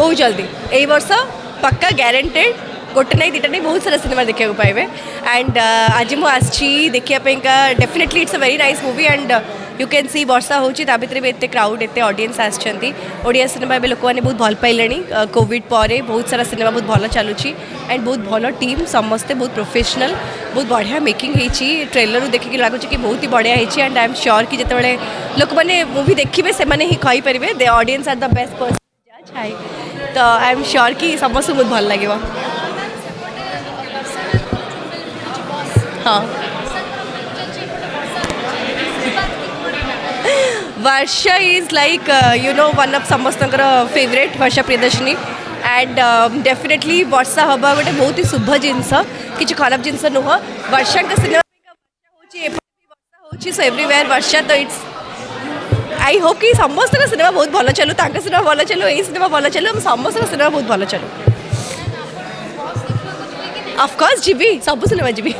बहुत जल्दी यही वर्ष पक्का ग्यारंटेड गोटे नहीं दीटा नहीं बहुत सारा सिनेमा देखा पाइबे एंड आज मुझे देखापी definitely it's a very nice movie and you can see Varsha होची ता भितर भी एते क्राउड एते ऑडियंस आछंती ओडिया सिनेमा बे लोक माने बहुत भल पाइलेनी कोविड परे बहुत सारा सिनेमा बहुत भल चलुची एंड बहुत भल टीम समस्ते बहुत प्रोफेशनल बहुत बढ़िया मेकिंग होईची ट्रेलर देखिक लगुच कि बहुत ही बढ़िया होईची एंड आई एम श्योर कि जिते लोक मैंने मूवी देखिए से मैंने ही कहि परिबे the audience are the best person जज हाई तो आई एम श्योर कि समस्त बहुत भल लगे। हाँ Varsha is like you know one of समस्त favourite Varsha Priyadarshini and definitely Varsha हवा गोटे बहुत ही शुभ जिनस किसी खराब जिनस नुह वर्षा सिनेमा सो एवरीवेयर वर्षा तो इट्स आई होप कि समस्त सिनेमा बहुत भल चलू सिनेमा भल चलू यही सिनेमा भल चलू समस्त सिनेमा बहुत भल चलू ऑफकोर्स जीवी सब सिनेमा जीवी